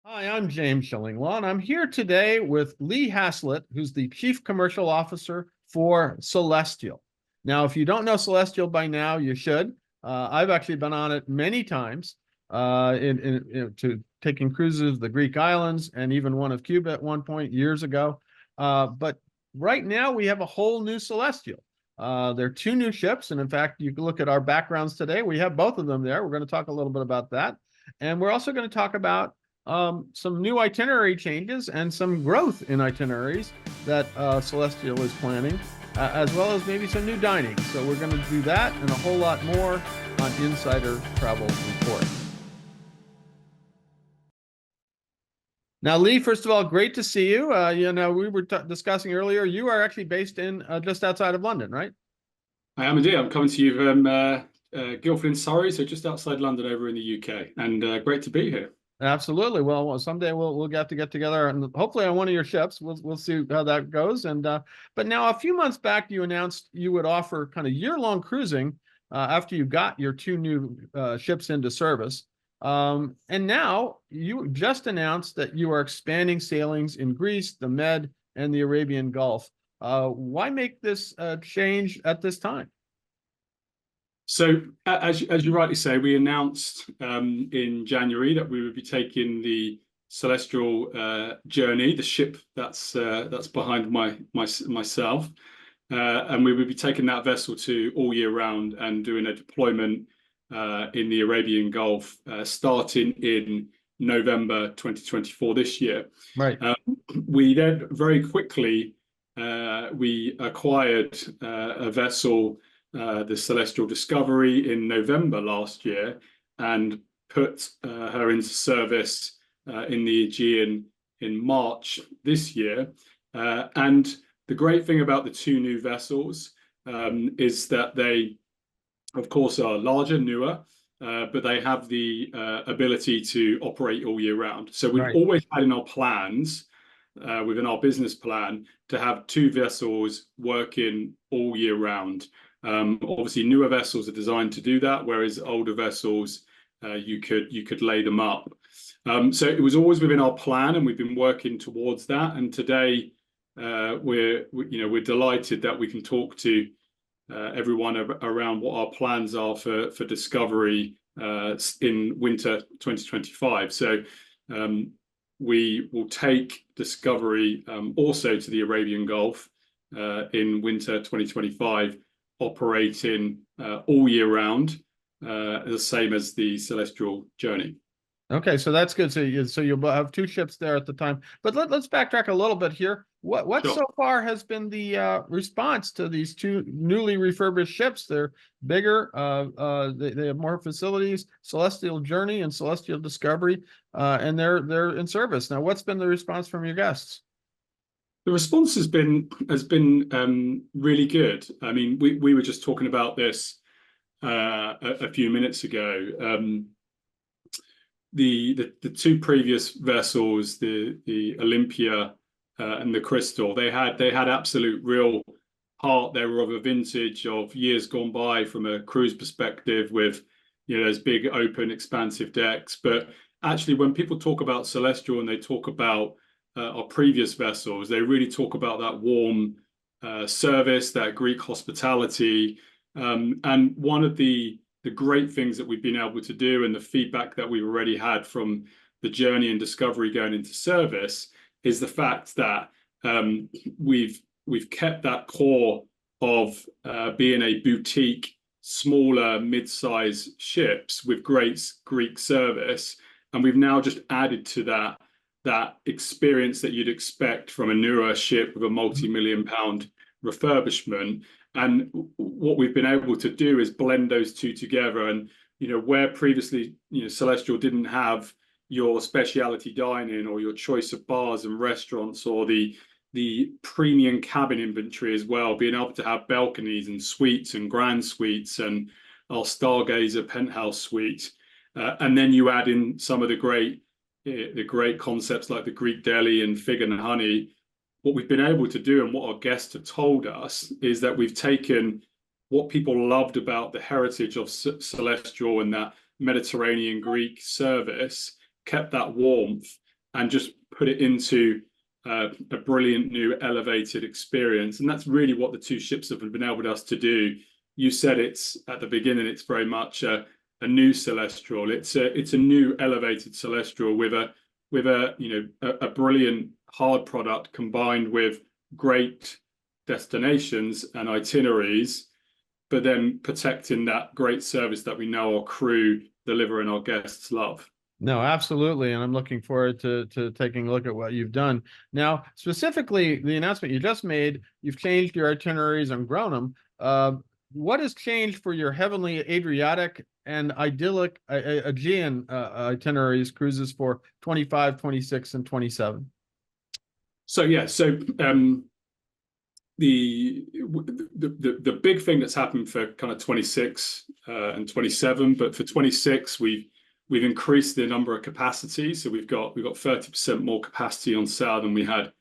Hi, I'm James Shillinglaw, and I'm here today with Lee Haslett, who's the Chief Commercial Officer for Celestyal. Now, if you don't know Celestyal by now, you should. I've actually been on it many times to taking cruises of the Greek islands and even one of Cuba at one point years ago. But right now, we have a whole new Celestial. There are two new ships, and in fact, you can look at our backgrounds today. We have both of them there. We're going to talk a little bit about that. And we're also going to talk about some new itinerary changes and some growth in itineraries that Celestyal is planning, as well as maybe some new dining. So we're going to do that and a whole lot more on Insider Travel Report. Now, Lee, first of all, great to see you. We were discussing earlier, you are actually based in just outside of London, right? I am indeed. I'm coming to you from Guildford in Surrey, so just outside London over in the UK, and great to be here. Absolutely. Well, someday we'll get to get together and hopefully on one of your ships. We'll see how that goes. And but now a few months back, you announced you would offer kind of year-long cruising after you got your two new ships into service. And now you just announced that you are expanding sailings in Greece, the Med, and the Arabian Gulf. Why make this change at this time? So, as you rightly say, we announced in January that we would be taking the Celestial journey, the ship that's behind myself, and we would be taking that vessel to all year round and doing a deployment in the Arabian Gulf, starting in November 2024 this year. Right. We then very quickly we acquired a vessel, the Celestyal Discovery, in November last year, and put her into service in the Aegean in March this year. And the great thing about the two new vessels is that they, of course, are larger, newer, but they have the ability to operate all year round. So we've always had in our plans, within our business plan, to have two vessels working all year round. Obviously, newer vessels are designed to do that, whereas older vessels, you could lay them up. So it was always within our plan, and we've been working towards that. And today, we're delighted that we can talk to everyone around what our plans are for Discovery in winter 2025. So we will take Discovery also to the Arabian Gulf in winter 2025, operating all year round, the same as the Celestial journey. Okay, so that's good. So you'll have two ships there at the time. But let's backtrack a little bit here. What Sure. so far has been the response to these two newly refurbished ships? They're bigger. They have more facilities. Celestial Journey and Celestial Discovery, and they're in service now. What's been the response from your guests? The response has been really good. I mean, we were just talking about this a few minutes ago. The two previous vessels, the Olympia and the Crystal, they had absolute real heart. They were of a vintage of years gone by from a cruise perspective, with those big open expansive decks. But actually, when people talk about Celestial and they talk about our previous vessels, they really talk about that warm service, that Greek hospitality, and one of the great things that we've been able to do, and the feedback that we've already had from the Journey and Discovery going into service, is the fact that we've kept that core of being a boutique, smaller, mid-size ships with great Greek service, and we've now just added to that experience that you'd expect from a newer ship with a multi-million-pound refurbishment. And what we've been able to do is blend those two together. And where previously Celestial didn't have your specialty dining or your choice of bars and restaurants, or the premium cabin inventory as well, being able to have balconies and suites and grand suites and our Stargazer penthouse suite, and then you add in some of the great concepts like the Greek deli and fig and honey. What we've been able to do, and what our guests have told us, is that we've taken what people loved about the heritage of Celestial and that Mediterranean Greek service, kept that warmth, and just put it into a brilliant new elevated experience. And that's really what the two ships have enabled us to do. You said it's at the beginning, it's very much a new Celestial. It's a new elevated Celestial with a a brilliant hard product combined with great destinations and itineraries, but then protecting that great service that we know our crew deliver and our guests love. No, absolutely. And I'm looking forward to taking a look at what you've done. Now, specifically, the announcement you just made, you've changed your itineraries and grown them. What has changed for your Heavenly Adriatic and idyllic Aegean itineraries cruises for 25, 26, and 27? So yeah, the big thing that's happened for kind of 26 and 27, but for 26 we've increased the number of capacities. So we've got 30% more capacity on sale than we had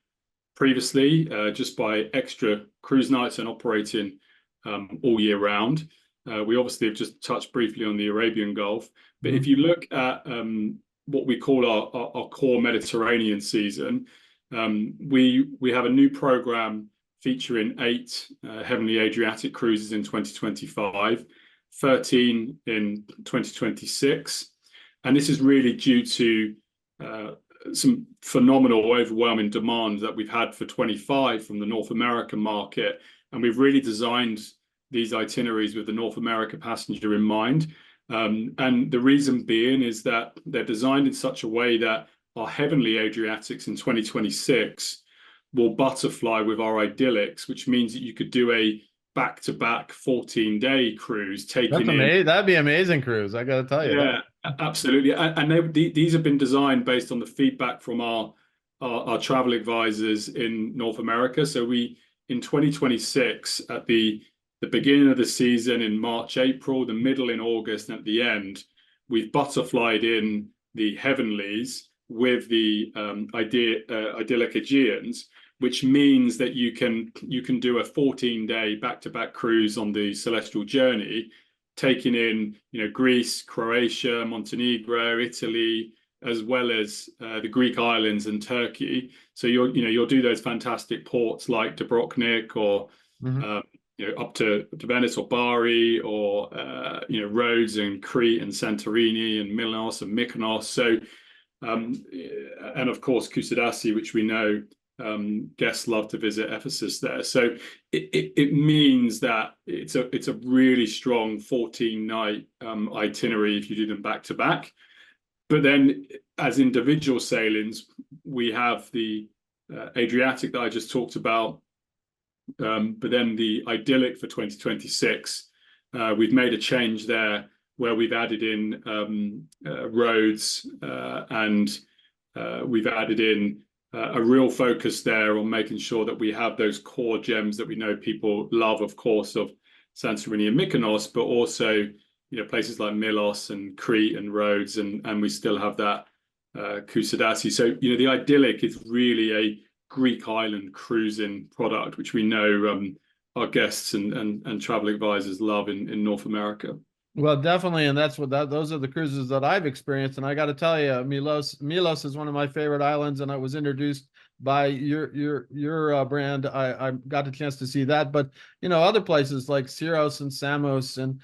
previously, just by extra cruise nights and operating all year round. We obviously have just touched briefly on the Arabian Gulf, but if you look at what we call our core Mediterranean season, we have a new program featuring 8 Heavenly Adriatic cruises in 2025, 13 in 2026. And this is really due to some phenomenal, overwhelming demand that we've had for 25 from the North American market. And we've really designed these itineraries with the North America passenger in mind. And the reason being is that they're designed in such a way that our Heavenly Adriatics in 2026 will butterfly with our idyllics, which means that you could do a back-to-back 14-day cruise, taking in. That'd be amazing cruise, I gotta tell you. Yeah, absolutely. And these have been designed based on the feedback from our travel advisors in North America. So we, in 2026, at the beginning of the season in March, April, the middle in August, and at the end, we've butterflied in the Heavenlies with the idyllic Aegeans, which means that you can do a 14-day back-to-back cruise on the Celestial Journey, taking in Greece, Croatia, Montenegro, Italy, as well as the Greek islands and Turkey. So you'll do those fantastic ports like Dubrovnik or up to Venice or Bari, or Rhodes and Crete and Santorini and Milos and Mykonos. So and of course Kusadasi, which we know guests love to visit Ephesus there. So it means that it's a really strong 14-night itinerary if you do them back to back. But then as individual sailings, we have the Adriatic that I just talked about, but then the idyllic for 2026, we've made a change there where we've added in Rhodes, and we've added in a real focus there on making sure that we have those core gems that we know people love, of course, of Santorini and Mykonos, but also places like Milos and Crete and Rhodes, and we still have that Kusadasi. So the idyllic is really a Greek island cruising product, which we know our guests and travel advisors love in North America. Well, definitely, and those are the cruises that I've experienced, and I got to tell you, Milos is one of my favorite islands, and I was introduced by your brand. I got a chance to see that, but other places like Syros and Samos and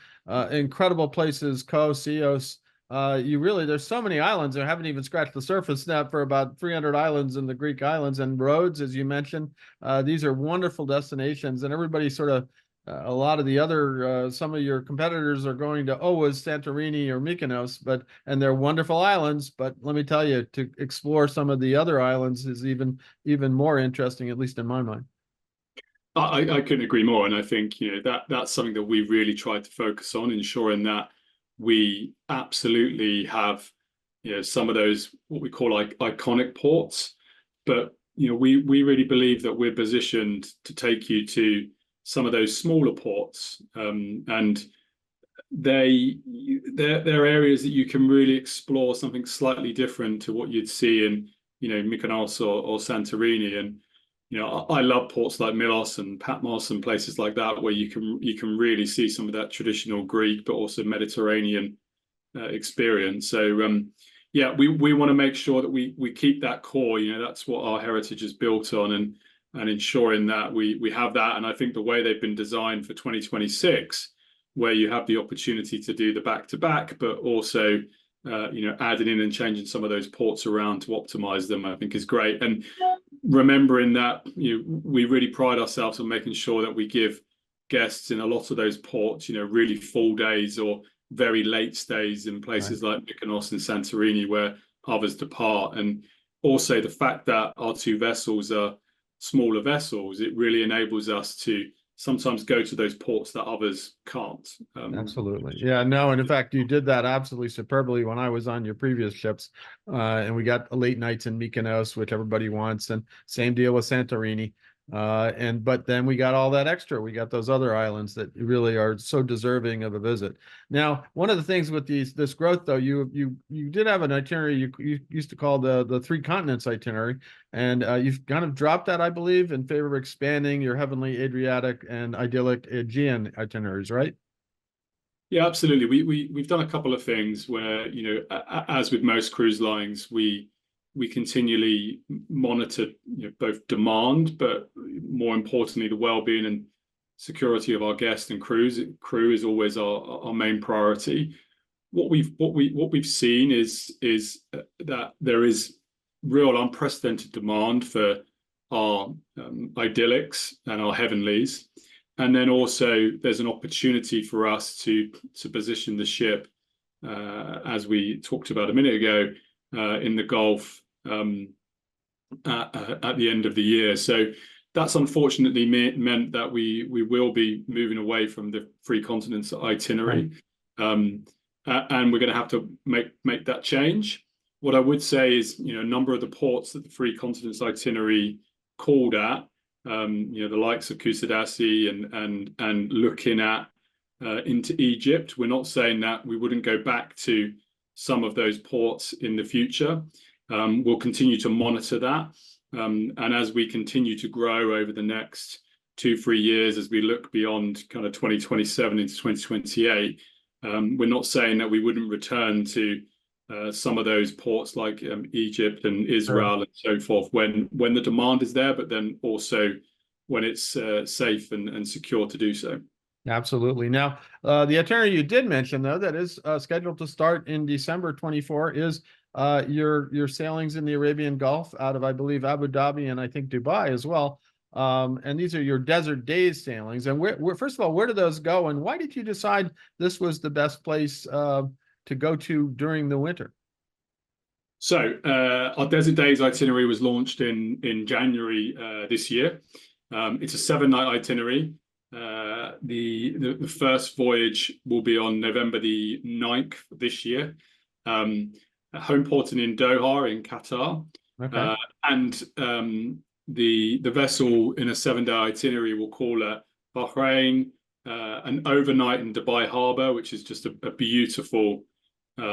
incredible places, Kos, Chios. There's so many islands. I haven't even scratched the surface now for about 300 islands in the Greek islands, and Rhodes, as you mentioned. These are wonderful destinations, and everybody sort of. A lot of the other, some of your competitors are going to Oas, Santorini, or Mykonos, and they're wonderful islands. But let me tell you, to explore some of the other islands is even more interesting, at least in my mind. I couldn't agree more, and I think that's something that we really tried to focus on, ensuring that we absolutely have some of those what we call iconic ports, but we really believe that we're positioned to take you to some of those smaller ports, and they're areas that you can really explore something slightly different to what you'd see in Mykonos or Santorini. And I love ports like Milos and Patmos and places like that where you can really see some of that traditional Greek but also Mediterranean experience. So yeah, we want to make sure that we keep that core. That's what our heritage is built on, and ensuring that we have that. And I think the way they've been designed for 2026, where you have the opportunity to do the back-to-back, but also adding in and changing some of those ports around to optimize them, I think is great. And remembering that we really pride ourselves on making sure that we give guests in a lot of those ports, really full days or very late stays in places like Mykonos and Santorini, where others depart. And also the fact that our two vessels are smaller vessels, it really enables us to sometimes go to those ports that others can't. Absolutely. Yeah, no. And in fact, you did that absolutely superbly when I was on your previous ships. And we got late nights in Mykonos, which everybody wants. And same deal with Santorini. But then we got all that extra. We got those other islands that really are so deserving of a visit. Now, one of the things with this growth, though, you did have an itinerary you used to call the three continents itinerary, and you've kind of dropped that, I believe, in favor of expanding your heavenly Adriatic and idyllic Aegean itineraries, right? Yeah, absolutely. We've done a couple of things where, as with most cruise lines, we continually monitor both demand, but more importantly, the well-being and security of our guests and crew is always our main priority. What we've seen is that there is real unprecedented demand for our idyllics and our heavenlies. And then also there's an opportunity for us to position the ship, as we talked about a minute ago, in the Gulf at the end of the year. So that's unfortunately meant that we will be moving away from the three continents itinerary, and we're going to have to make that change. What I would say is, a number of the ports that the three continents itinerary called at, the likes of Kusadasi and looking at into Egypt. We're not saying that we wouldn't go back to some of those ports in the future. We'll continue to monitor that. And as we continue to grow over the next 2-3 years, as we look beyond kind of 2027 into 2028, we're not saying that we wouldn't return to some of those ports like Egypt and Israel and so forth when the demand is there, but then also when it's safe and secure to do so. Absolutely. Now, the itinerary you did mention, though, that is scheduled to start in December 24 is your sailings in the Arabian Gulf out of, I believe, Abu Dhabi and I think Dubai as well. And these are your desert days sailings. And first of all, where do those go? And why did you decide this was the best place to go to during the winter? So our Desert Days itinerary was launched in January this year. It's a 7-night itinerary. The first voyage will be on November the 9th this year. Home porting in Doha in Qatar. Okay. And the vessel in a 7-day itinerary will call at Bahrain, an overnight in Dubai Harbour, which is just a beautiful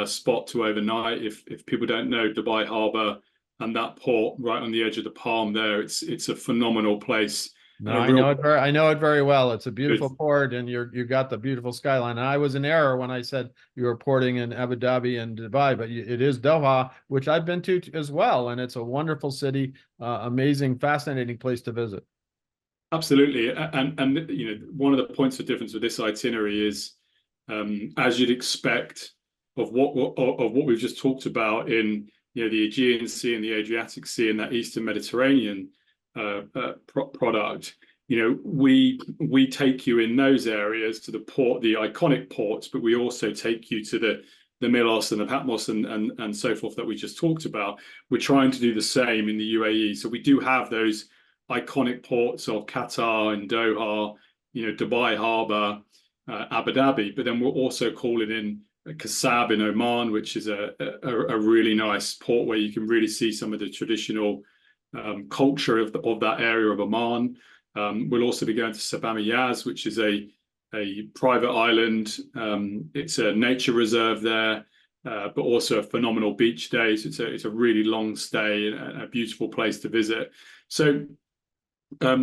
spot to overnight. If people don't know Dubai Harbour and that port right on the edge of the Palm there, it's a phenomenal place. No, I know it very well. It's a beautiful port, and you got the beautiful skyline. And I was in error when I said you were porting in Abu Dhabi and Dubai, but it is Doha, which I've been to as well, and it's a wonderful city, amazing, fascinating place to visit. Absolutely, and one of the points of difference with this itinerary is, as you'd expect of what we've just talked about in the Aegean Sea and the Adriatic Sea and that Eastern Mediterranean product. We take you in those areas to the iconic ports, but we also take you to the Milos and the Patmos and so forth that we just talked about. We're trying to do the same in the UAE. So we do have those iconic ports of Qatar and Doha, Dubai Harbour, Abu Dhabi, but then we're also calling in Kasab in Oman, which is a really nice port where you can really see some of the traditional culture of that area of Oman. We'll also be going to Sabah Yaz, which is a private island. It's a nature reserve there, but also a phenomenal beach day. So it's a really long stay and a beautiful place to visit. So, but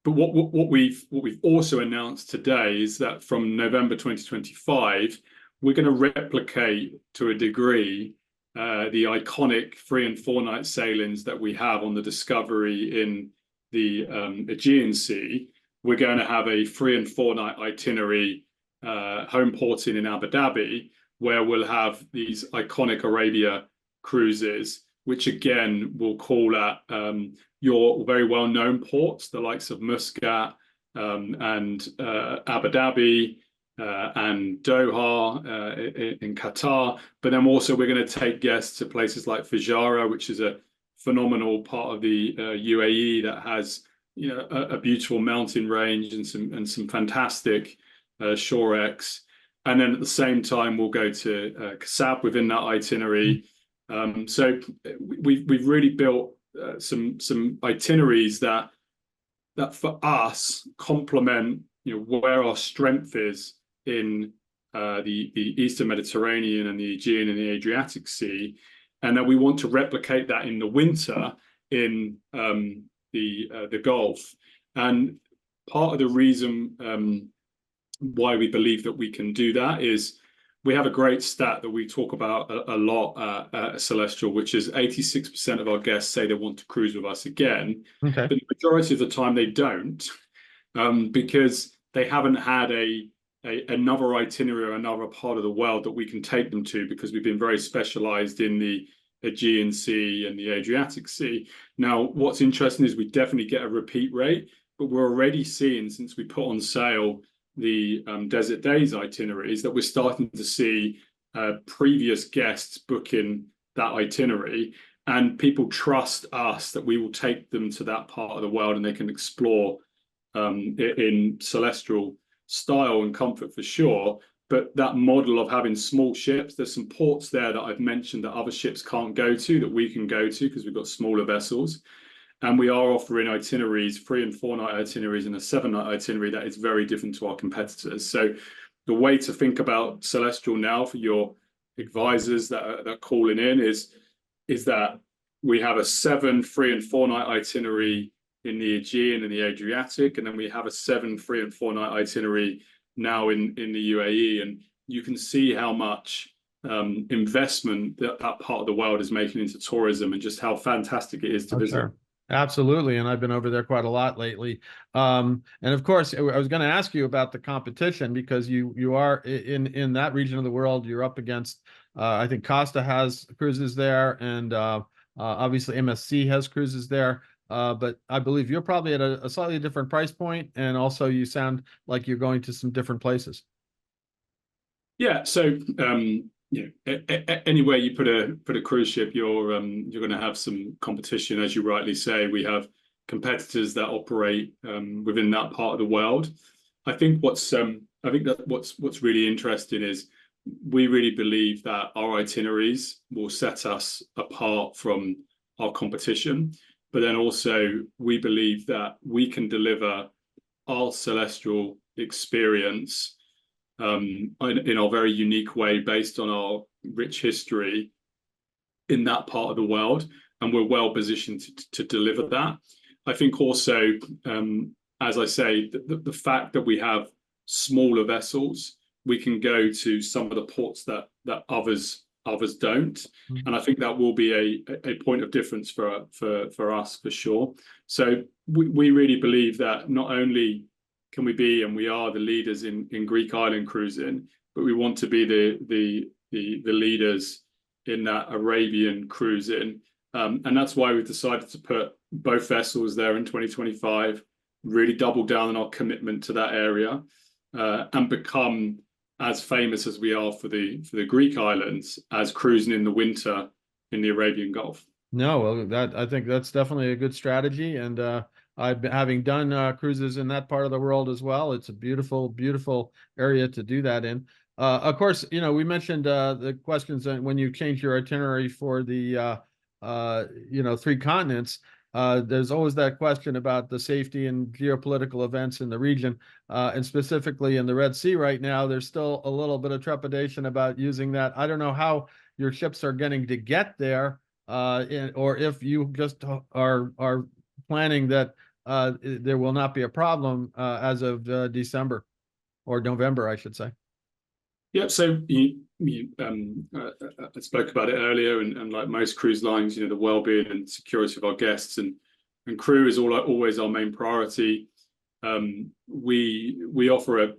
what we've also announced today is that from November 2025, we're going to replicate to a degree the iconic 3 and 4 night sailings that we have on the Discovery in the Aegean Sea, we're going to have a 3 and 4 night itinerary home porting in Abu Dhabi, where we'll have these iconic Arabia cruises, which again will call at your very well-known ports, the likes of Muscat and Abu Dhabi and Doha in Qatar. But then also we're going to take guests to places like Fujairah, which is a phenomenal part of the UAE that has a beautiful mountain range and some fantastic shore-ex. And then at the same time, we'll go to Kasab within that itinerary. So we've really built some itineraries that for us complement where our strength is in the Eastern Mediterranean and the Aegean and the Adriatic Sea, and that we want to replicate that in the winter in the Gulf. And part of the reason why we believe that we can do that is we have a great stat that we talk about a lot at Celestial, which is 86% of our guests say they want to cruise with us again. Okay. But the majority of the time they don't, because they haven't had another itinerary or another part of the world that we can take them to, because we've been very specialized in the Aegean Sea and the Adriatic Sea. Now, what's interesting is we definitely get a repeat rate, but we're already seeing, since we put on sale the Desert Days itineraries, that we're starting to see previous guests booking that itinerary, and people trust us that we will take them to that part of the world and they can explore in Celestial style and comfort for sure. But that model of having small ships, there's some ports there that I've mentioned that other ships can't go to that we can go to because we've got smaller vessels. And we are offering itineraries, 3 and 4 night itineraries and a 7 night itinerary that is very different to our competitors. So the way to think about Celestial now for your advisors that are calling in is that we have a 7, 3 and 4 night itinerary in the Aegean and the Adriatic, and then we have a 7, 3 and 4 night itinerary now in the UAE. And you can see how much investment that part of the world is making into tourism and just how fantastic it is to visit. Sure. Absolutely. And I've been over there quite a lot lately. And of course, I was going to ask you about the competition, because you are in that region of the world. You're up against, I think Costa has cruises there, and obviously MSC has cruises there. But I believe you're probably at a slightly different price point, and also you sound like you're going to some different places. Yeah. So anywhere you put a cruise ship, you're going to have some competition, as you rightly say. We have competitors that operate within that part of the world. I think what's really interesting is we really believe that our itineraries will set us apart from our competition. But then also we believe that we can deliver our Celestial experience in our very unique way, based on our rich history in that part of the world, and we're well positioned to deliver that. I think also, as I say, the fact that we have smaller vessels, we can go to some of the ports that others don't, and I think that will be a point of difference for us for sure. So we really believe that not only can we be, and we are, the leaders in Greek island cruising, but we want to be the leaders in that Arabian cruising, and that's why we've decided to put both vessels there in 2025, really double down on our commitment to that area, and become as famous as we are for the Greek islands as cruising in the winter in the Arabian Gulf. No, well, I think that's definitely a good strategy, and I've been having done cruises in that part of the world as well. It's a beautiful, beautiful area to do that in. Of course, we mentioned the questions when you change your itinerary for the 3 continents. There's always that question about the safety and geopolitical events in the region, and specifically in the Red Sea right now. There's still a little bit of trepidation about using that. I don't know how your ships are getting to get there, or if you just are planning that there will not be a problem as of December or November, I should say. Yep. So I spoke about it earlier, and like most cruise lines, the well-being and security of our guests and crew is always our main priority. We offer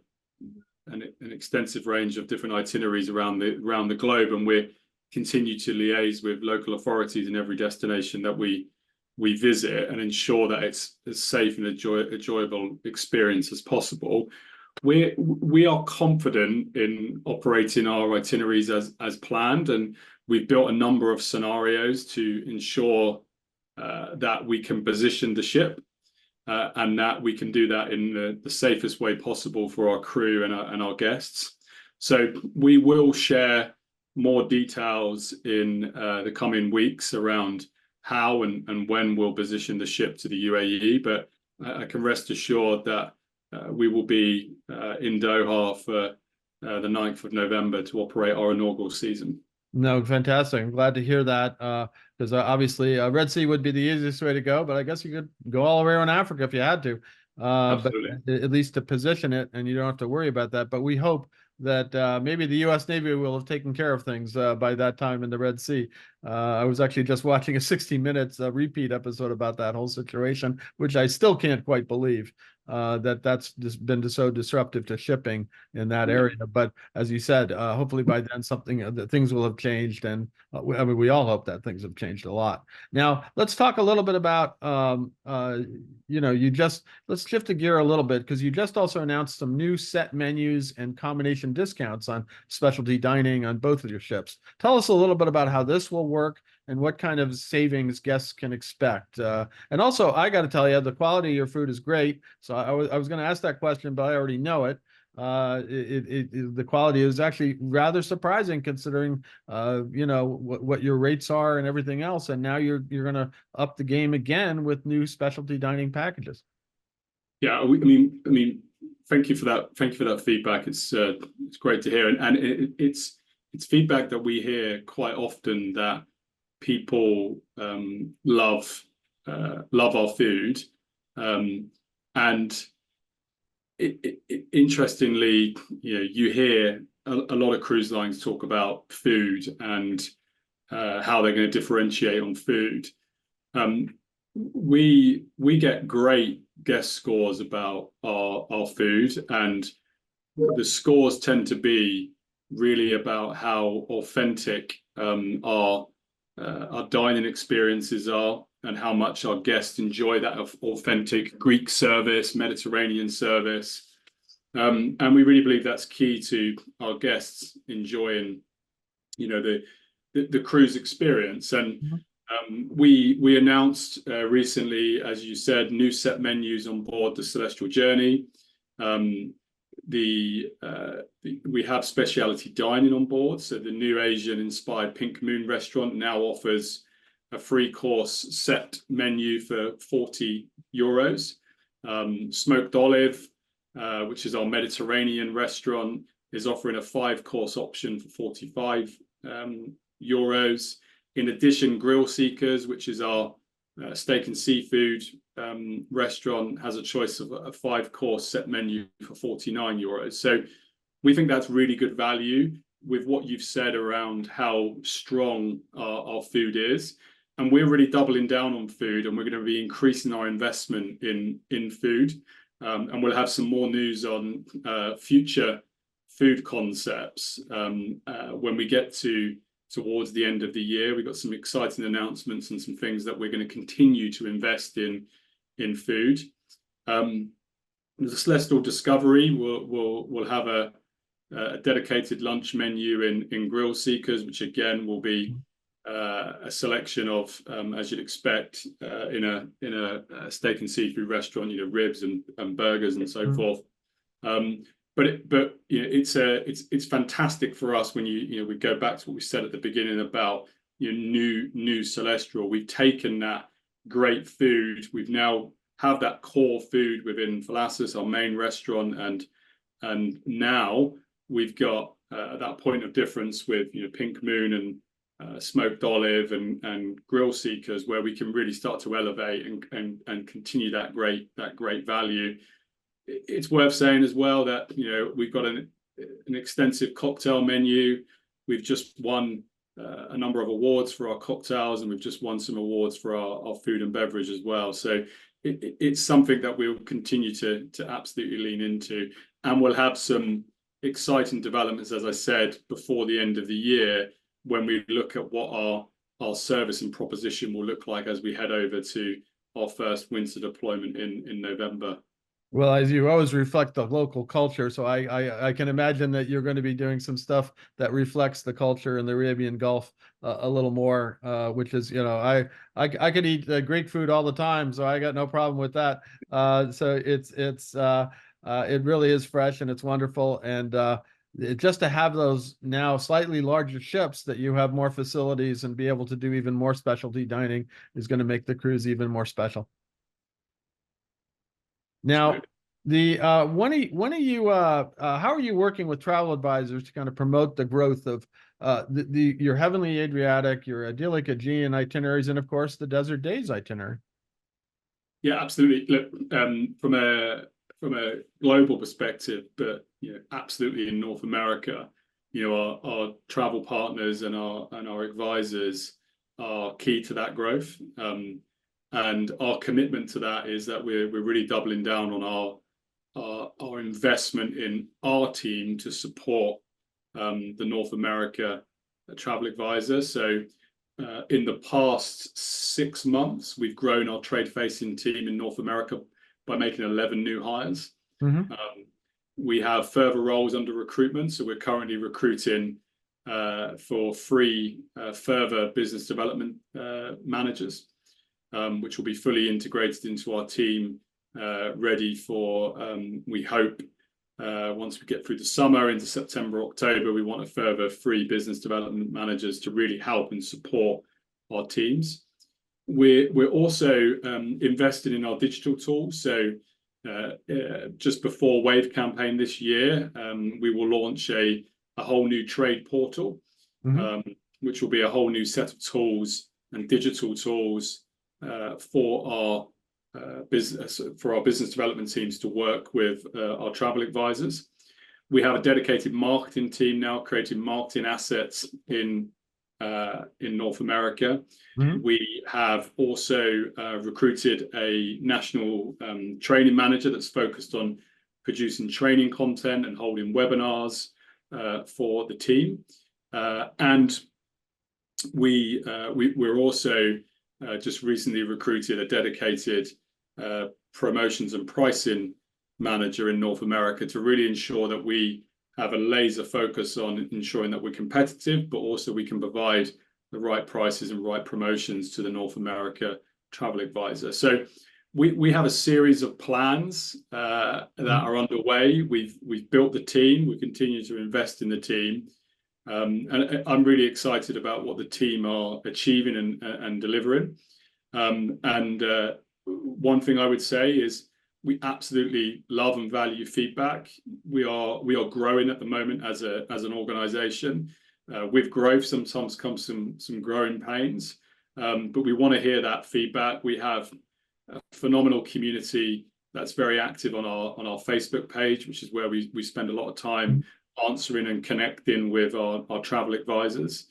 an extensive range of different itineraries around the globe, and we continue to liaise with local authorities in every destination that we visit and ensure that it's as safe and enjoyable experience as possible. We are confident in operating our itineraries as planned, and we've built a number of scenarios to ensure that we can position the ship and that we can do that in the safest way possible for our crew and our guests. So we will share more details in the coming weeks around how and when we'll position the ship to the UAE, but I can rest assured that we will be in Doha for the 9th of November to operate our inaugural season. No, fantastic. I'm glad to hear that because obviously Red Sea would be the easiest way to go, but I guess you could go all the way around Africa if you had to. But at least to position it, and you don't have to worry about that. But we hope that maybe the U.S. Navy will have taken care of things by that time in the Red Sea. I was actually just watching a 60 Minutes repeat episode about that whole situation, which I still can't quite believe that's just been so disruptive to shipping in that area. But as you said, hopefully by then things will have changed, and I mean we all hope that things have changed a lot. Now let's talk a little bit about let's shift the gear a little bit because you just also announced some new set menus and combination discounts on specialty dining on both of your ships. Tell us a little bit about how this will work and what kind of savings guests can expect. And also, I got to tell you, the quality of your food is great. So I was going to ask that question, but I already know it. The quality is actually rather surprising considering, what your rates are and everything else. And now you're going to up the game again with new specialty dining packages. Yeah, I mean, thank you for that. Thank you for that feedback. It's great to hear, and it's feedback that we hear quite often, that people love our food, and interestingly, you hear a lot of cruise lines talk about food and how they're going to differentiate on food. We get great guest scores about our food, and the scores tend to be really about how authentic our dining experiences are and how much our guests enjoy that authentic Greek service, Mediterranean service. And we really believe that's key to our guests enjoying, the cruise experience. And we announced recently, as you said, new set menus on board the Celestyal Journey. We have specialty dining on board, so the new Asian-inspired Pink Moon restaurant now offers a free-course set menu for €40. Smoked Olive, which is our Mediterranean restaurant, is offering a 5-course option for €45. In addition, Grill Seekers, which is our steak and seafood restaurant, has a choice of a 5-course set menu for €49. So we think that's really good value with what you've said around how strong our food is. And we're really doubling down on food, and we're going to be increasing our investment in food. And we'll have some more news on future food concepts when we get towards the end of the year. We've got some exciting announcements and some things that we're going to continue to invest in food. The Celestial Discovery will have a dedicated lunch menu in Grill Seekers, which again will be a selection of, as you'd expect, in a steak and seafood restaurant, ribs and burgers and so forth. But it's fantastic for us when we go back to what we said at the beginning about new Celestial. We've taken that great food. We've now have that core food within Thalassus, our main restaurant, and now we've got that point of difference with Pink Moon and Smoked Olive and Grill Seekers, where we can really start to elevate and continue that great value. It's worth saying as well that we've got an extensive cocktail menu we've just won a number of awards for our cocktails, and we've just won some awards for our food and beverage as well. So it's something that we'll continue to absolutely lean into, and we'll have some exciting developments, as I said, before the end of the year, when we look at what our service and proposition will look like as we head over to our first winter deployment in November. Well, as you always reflect the local culture, so I can imagine that you're going to be doing some stuff that reflects the culture in the Arabian Gulf a little more, which is, I could eat Greek food all the time, so I got no problem with that. So it really is fresh and it's wonderful, and just to have those now slightly larger ships that you have more facilities and be able to do even more specialty dining is going to make the cruise even more special. Now, the when are you how are you working with travel advisors to kind of promote the growth of your Heavenly Adriatic, your idyllic Aegean itineraries, and of course the Desert Days itinerary? Yeah, absolutely. Look, from a global perspective, but absolutely in North America, our travel partners and our advisors are key to that growth. And our commitment to that is that we're really doubling down on our investment in our team to support the North America travel advisor. So in the past 6 months, we've grown our trade-facing team in North America by making 11 new hires. Mm-hmm. We have further roles under recruitment, so we're currently recruiting for 3 further business development managers, which will be fully integrated into our team, ready for, we hope, once we get through the summer into September, October, we want a further 3 business development managers to really help and support our teams. We're also invested in our digital tools. So just before Wave campaign this year, we will launch a whole new trade portal, mm-hmm. Which will be a whole new set of tools and digital tools for our business development teams to work with our travel advisors. We have a dedicated marketing team now creating marketing assets in North America. Mm-hmm. We have also recruited a national training manager that's focused on producing training content and holding webinars for the team. And we're also just recently recruited a dedicated promotions and pricing manager in North America to really ensure that we have a laser focus on ensuring that we're competitive, but also we can provide the right prices and right promotions to the North America travel advisor. So we have a series of plans that are underway. We've built the team. We continue to invest in the team. And I'm really excited about what the team are achieving and delivering. And one thing I would say is we absolutely love and value feedback. We are growing at the moment as an organization. With growth sometimes comes some growing pains, but we want to hear that feedback. We have a phenomenal community that's very active on our Facebook page, which is where we spend a lot of time answering and connecting with our travel advisors.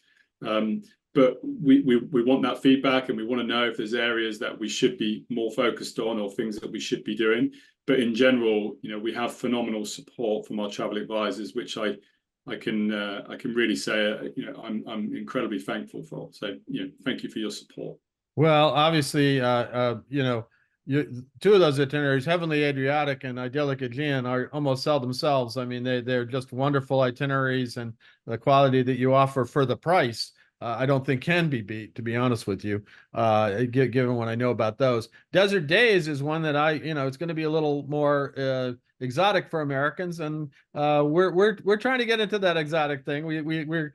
But we want that feedback, and we want to know if there's areas that we should be more focused on or things that we should be doing. But in general, we have phenomenal support from our travel advisors, which I can really say, I'm incredibly thankful for. So, thank you for your support. Well, obviously, 2 of those itineraries, Heavenly Adriatic and Idyllic Aegean, are almost sell themselves. I mean, they're just wonderful itineraries, and the quality that you offer for the price, I don't think can be beat, to be honest with you, given what I know about those. Desert Days is one that it's going to be a little more exotic for Americans, and we're trying to get into that exotic thing. We're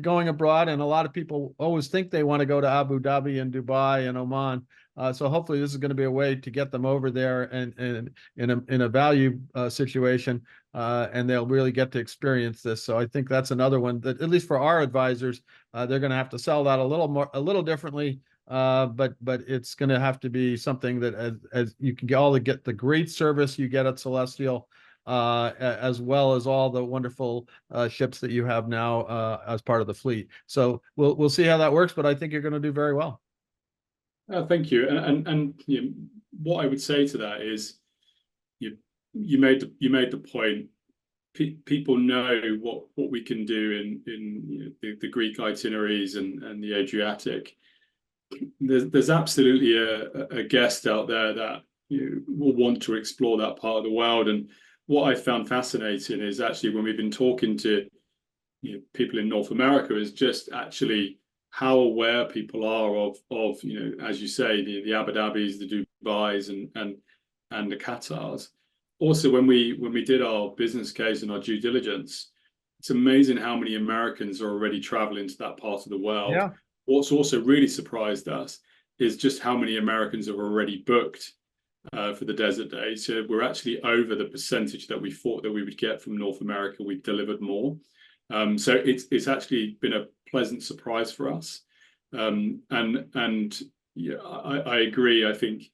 going abroad, and a lot of people always think they want to go to Abu Dhabi and Dubai and Oman. So hopefully this is going to be a way to get them over there and in a value situation, and they'll really get to experience this. So I think that's another one that, at least for our advisors, they're going to have to sell that a little differently. But it's going to have to be something that as you can get the great service you get at Celestyal, as well as all the wonderful ships that you have now as part of the fleet. So we'll see how that works, but I think you're going to do very well. Thank you. And you know, what I would say to that is, you made the point. People know what we can do in the Greek itineraries and the Adriatic. There's absolutely a guest out there that will want to explore that part of the world. And what I found fascinating is actually when we've been talking to people in North America is just actually how aware people are of as you say, the Abu Dhabis, the Dubais, and the Qatars. Also, when we did our business case and our due diligence, it's amazing how many Americans are already traveling to that part of the world. Yeah. What's also really surprised us is just how many Americans have already booked for the desert days. So we're actually over the percentage that we thought that we would get from North America. We've delivered more. So it's actually been a pleasant surprise for us. And yeah, I agree. I think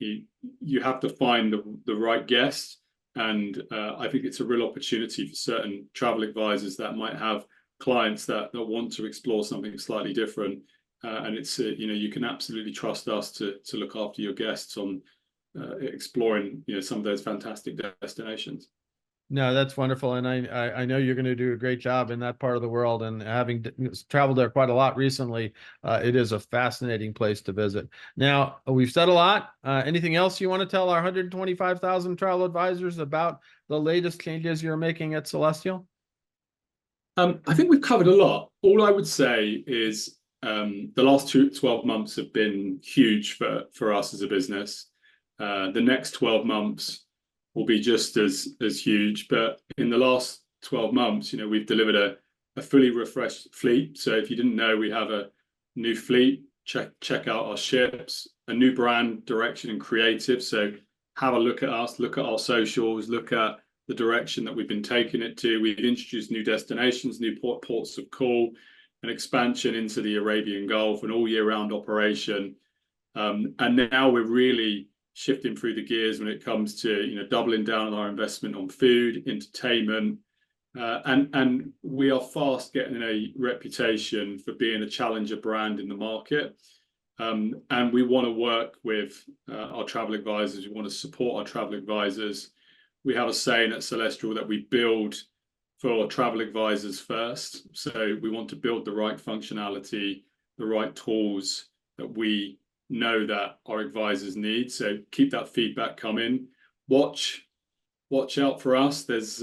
you have to find the right guest. And I think it's a real opportunity for certain travel advisors that might have clients that want to explore something slightly different. And it's you can absolutely trust us to look after your guests on exploring some of those fantastic destinations. No, that's wonderful, and I know you're going to do a great job in that part of the world. And having traveled there quite a lot recently, it is a fascinating place to visit. Now, we've said a lot. Anything else you want to tell our 125,000 travel advisors about the latest changes you're making at Celestyal? I think we've covered a lot. All I would say is the last 12 months have been huge for us as a business. The next 12 months will be just as huge. But in the last 12 months, we've delivered a fully refreshed fleet. So if you didn't know, we have a new fleet. Check out our ships, a new brand, direction, and creative. So have a look at us, look at our socials, look at the direction that we've been taking it to. We've introduced new destinations, new ports of call, an expansion into the Arabian Gulf, an all year round operation. And now we're really shifting through the gears when it comes to doubling down on our investment on food, entertainment, and we are fast getting a reputation for being a challenger brand in the market. And we want to work with our travel advisors. We want to support our travel advisors. We have a saying at Celestyal that we build for travel advisors first. So we want to build the right functionality, the right tools that we know that our advisors need. So keep that feedback coming. Watch out for us. There's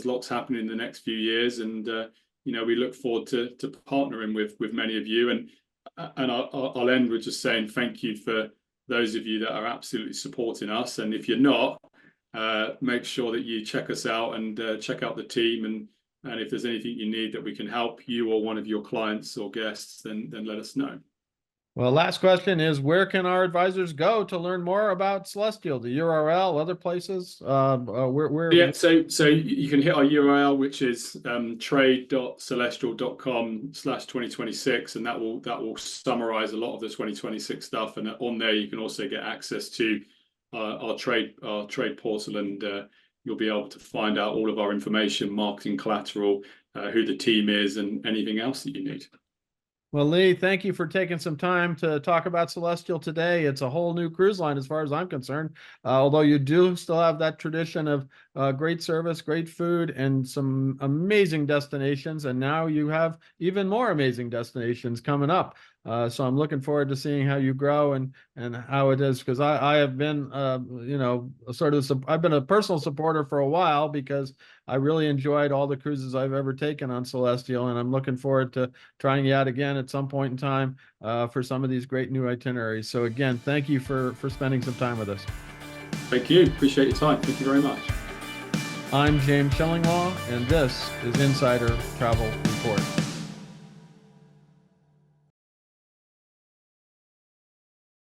lots happening in the next few years, and we look forward to partnering with many of you. And I'll end with just saying thank you for those of you that are absolutely supporting us. And if you're not, make sure that you check us out and check out the team. And if there's anything you need that we can help you or one of your clients or guests, then let us know. Well, last question is, where can our advisors go to learn more about Celestyal? The URL, other places? Where? Yeah, so you can hit our URL, which is trade.celestial.com/2026, and that will summarize a lot of the 2026 stuff. And on there, you can also get access to our trade portal, and you'll be able to find out all of our information, marketing collateral, who the team is, and anything else that you need. Well, Lee, thank you for taking some time to talk about Celestyal today. It's a whole new cruise line as far as I'm concerned, although you do still have that tradition of great service, great food, and some amazing destinations. And now you have even more amazing destinations coming up. So I'm looking forward to seeing how you grow and how it is, because I have been, I've been a personal supporter for a while because I really enjoyed all the cruises I've ever taken on Celestyal, and I'm looking forward to trying you out again at some point in time for some of these great new itineraries. So again, thank you for spending some time with us. Thank you. Appreciate your time. Thank you very much. I'm James Shillinglaw, and this is Insider Travel Report.